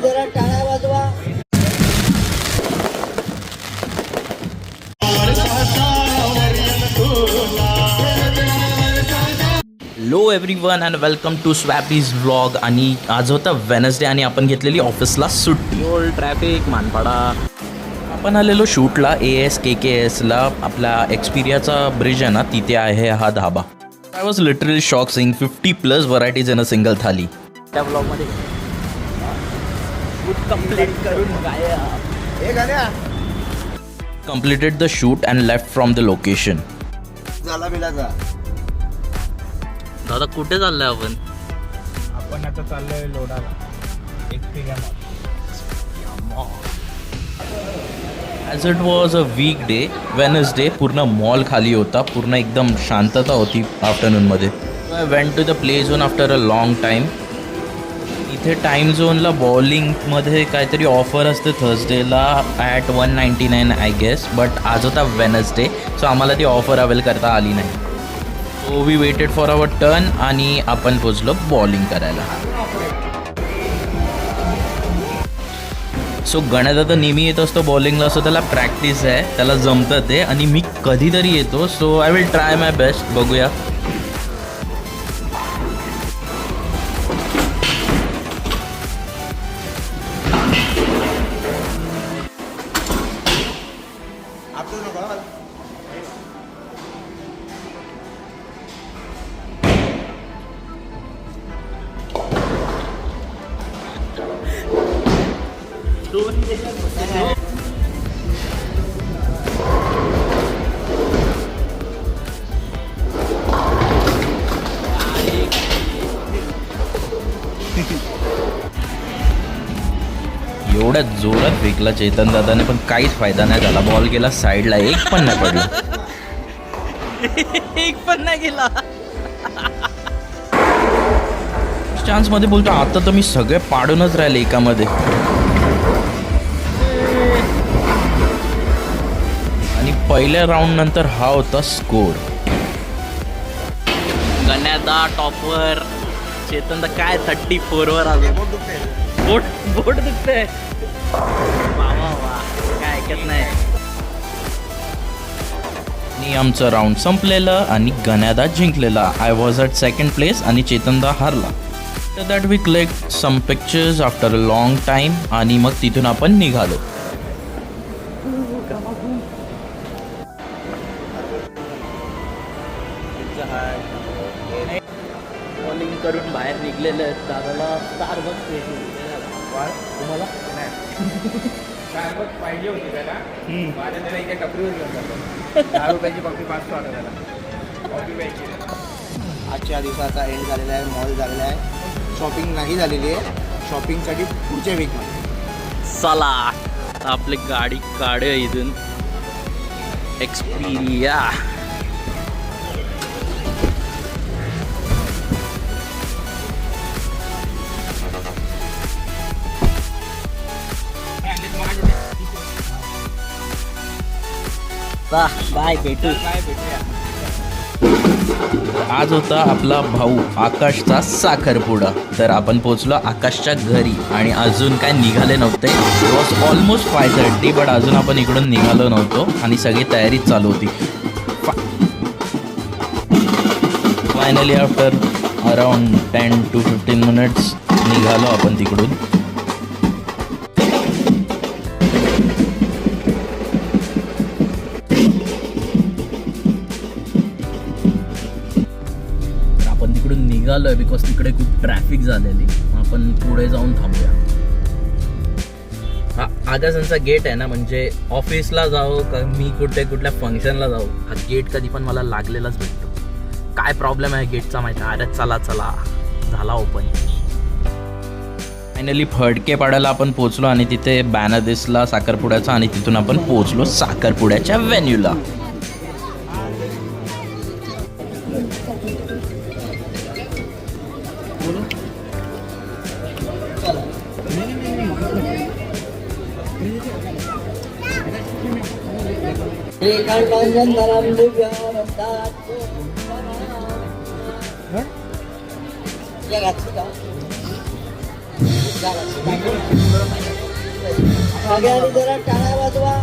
जरा टाळ्या वाजवा. Hello everyone and welcome to स्वॅपीज व्लॉग. आणि आज होता वेनसडे आणि आपण घेतलेली ऑफिसला सुट्टी. Old traffic Manpada. आपण आलेलो शूटला ASKKSला. आपला एक्सपिरियाचा ब्रिज आहे ना, तिथे आहे हा dhaba. I was literally shocking 50+ varieties in a single thali. त्या ब्लॉगमध्ये completed the shoot and left from the location. झाला बिलाचा. दादा कुठे चाललोय आपण? आपण आता चाललोय लोडाला. As it was a weekday, Wednesday, पूर्ण मॉल खाली होता, पूर्ण एकदम शांतता होती आफ्टरनूनमध्ये. I went to the play zone after a long time. इथे टाईम झोनला बॉलिंगमध्ये काहीतरी ऑफर असते थर्सडेला ॲट 199 आय गेस, बट आज होता वेनसडे, सो आम्हाला ती ऑफर अवेल करता आली नाही. So we waited for our turn आणि आपण पोचलो बॉलिंग करायला. सो गणदादा नेहमी येत असतो बॉलिंगला, सो त्याला प्रॅक्टिस आहे, त्याला जमतं ते, आणि मी कधीतरी येतो, so I will try my best. बघूया. एवढ्या जोरात फेकला चेतन दादाने, पण काहीच फायदा नाही झाला. बॉल गेला साईडला, एक पण नाही पडला. एक पण नाही गेला. चान्स मध्ये बोलतो आता तर मी सगळे पाडूनच राहिले एकामध्ये. आणि पहिल्या राऊंड नंतर हा होता स्कोर. गण्यादा टॉपवर, चेतन दा काय 34 वर आलो. बोट दुखते. वा वा वा, काय ऐकत नाही. आणि आमचं राऊंड संपलेलं आणि गण्यादा जिंकलेला. I was at second place आणि चेतनदा हारला. तर that we click some pictures after a long time आणि मग तिथून आपण निघालो. बॉलिंग करून बाहेर निघलेलं दादाला स्टारबक्स तुम्हाला स्टारबक्स पाहिजे होती त्याला. माझ्या त्याला एका टपरीवर घेऊन जातो. 10 रुपयाची कॉफी 5 ऑर्डर त्याला. कॉफी प्यायची. आजच्या दिवसाचा एंड झालेला आहे, मॉल झालेला आहे, शॉपिंग नाही झालेली आहे. शॉपिंगसाठी पुढच्या वीकमध्ये चला आपली गाडी काढूया इथून. एक्सपिरिया. बाय, भेटू. आज होता आपला भाऊ आकाशचा साखरपुडा. तर आपण पोचलो आकाशच्या घरी आणि अजून काय निघाले नव्हते. इट वॉज ऑलमोस्ट 5:30, बट अजून आपण इकडून निघालो नव्हतो आणि सगळी तयारीच चालू होती. Finally after around 10 to 15 minutes निघालो आपण तिकडून. निघालोय बिकॉज तिकडे खूप ट्रॅफिक झालेली. आपण पुढे जाऊन थांबूया. हा आगासांचा गेट आहे ना, म्हणजे ऑफिसला जाऊ का मी कुठल्या फंक्शनला जाऊ, हा गेट कधी पण मला लागलेलाच भेटतो. काय प्रॉब्लेम आहे गेटचा माहिती. अरे चला झाला ओपन. फायनली फडकेपाड्याला आपण पोचलो आणि तिथे बॅनर दिसला साखरपुड्याचा आणि तिथून आपण पोचलो साखरपुड्याच्या व्हेन्यूला. सगळ्यांनी जरा टाळ्या वाजवा.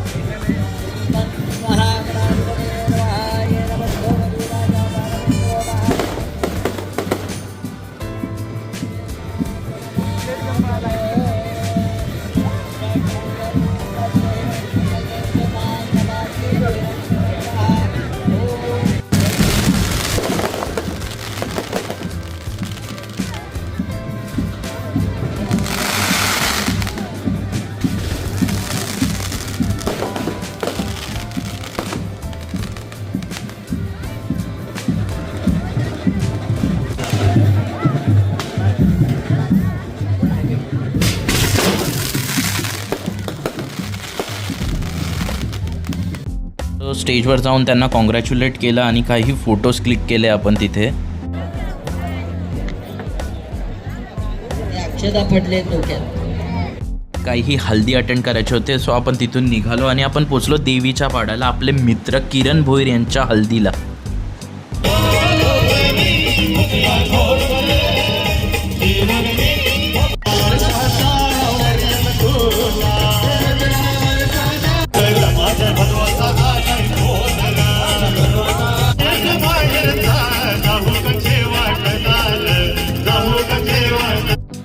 स्टेजवर जाऊन त्यांना कॉंग्रॅच्युलेट केलं आणि काही फोटोज क्लिक केले आपण तिथे. अक्षता पडले डोक्यात. काही हल्दी अटेंड करायचे होते, सो आपण तिथून निघालो आणि आपण पोचलो देवीच्या पाडाला, आपले मित्र किरण भोईर यांच्या हल्दीला.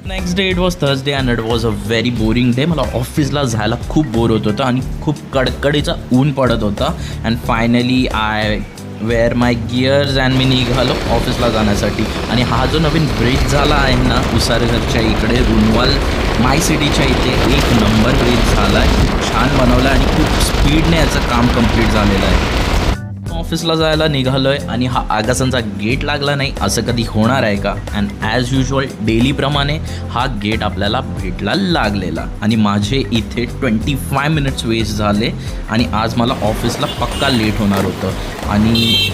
Next day it was Thursday and it was a very boring day. मला ऑफिसला जायला खूप बोर होत होतं आणि खूप कडकडीचा ऊन पडत होता. And finally I wear my gears and मी निघालो ऑफिसला जाण्यासाठी. आणि हा जो नवीन ब्रिज झाला आहे ना उसारघरच्या इकडे रुनवाल माय सिटीच्या इथे, एक नंबर ब्रिज झाला आहे, छान बनवला आणि खूप स्पीडने याचं काम कंप्लीट झालेलं आहे. ऑफिसला जायला निघालो आहे आणि हा आगासांचा गेट लागला नाही असं कधी होणार आहे का. अँड ॲज युजल डेलीप्रमाणे हा गेट आपल्याला भेटला लागलेला आणि माझे इथे 25 मिनिट्स वेस्ट झाले आणि आज मला ऑफिसला पक्का लेट होणार होतं. आणि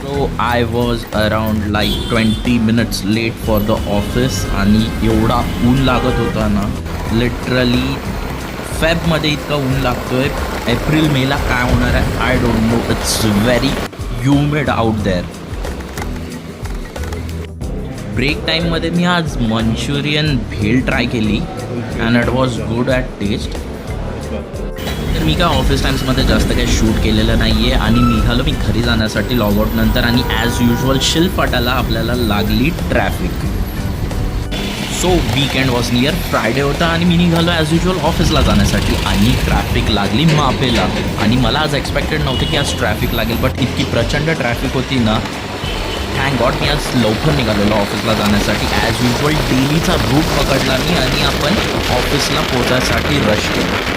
so I was around like 20 minutes late for the office. आणि एवढा ऊन लागत होता ना, लिटरली फेबमध्ये इतका ऊन लागतो आहे. एप्रिल मेला काय होणार आहे I don't know. It's very humid out there. Break टाईममध्ये मी आज मंचुरियन भेल ट्राय केली and it was good at taste. तर मी काय ऑफिस टाईम्समध्ये जास्त काही शूट केलेलं नाही आहे आणि निघालो मी घरी जाण्यासाठी लॉगआउट नंतर. आणि ॲज युजल शिलपाटाला आपल्याला लागली traffic. So weekend was near, Friday होता आणि मी निघालो ॲज युजल ऑफिसला जाण्यासाठी आणि ट्रॅफिक लागली मापेला. आणि मला आज एक्सपेक्टेड नव्हतं की आज ट्रॅफिक लागेल, बट इतकी प्रचंड ट्रॅफिक होती ना, थँक गॉड मी आज लवकर निघालेलो ऑफिसला जाण्यासाठी. ॲज युजल डेलीचा रूट पकडला मी आणि आपण ऑफिसला पोहोचायसाठी रश केलं.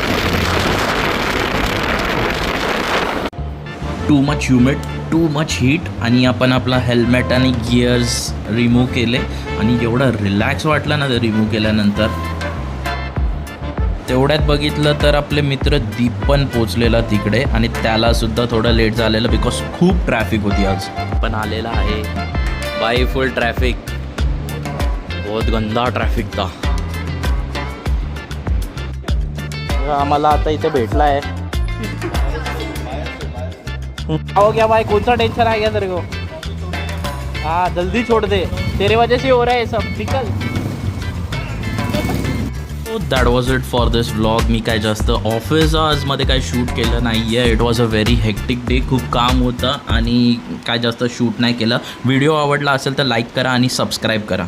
Too much humid, too much heat. आणि आपण आपला हेल्मेट आणि गिअर्स रिमूव्ह केले आणि एवढं रिलॅक्स वाटलं ना ते रिमूव्ह केल्यानंतर. तेवढ्यात बघितलं तर आपले मित्र दीप पण पोचलेला तिकडे आणि त्यालासुद्धा थोडं लेट झालेलं बिकॉज खूप ट्रॅफिक होती आज. पण आलेला आहे बाय फुल ट्रॅफिक, बहुत गंदा ट्रॅफिक था. आम्हाला आता इथे भेटला आहे. हो गया भाई, कौन सा टेंशन आ गया तेरे को? हाँ जल्दी छोड़ दे, तेरे वजह से हो रहा है सब. निकल. That was it for this vlog. मी काय जास्त ऑफिस आवर्समध्ये काय शूट केलं नाही आहे. It was a very hectic day. खूप काम होतं आणि काय जास्त शूट नाही केलं. व्हिडिओ आवडला असेल तर लाईक करा आणि सबस्क्राईब करा.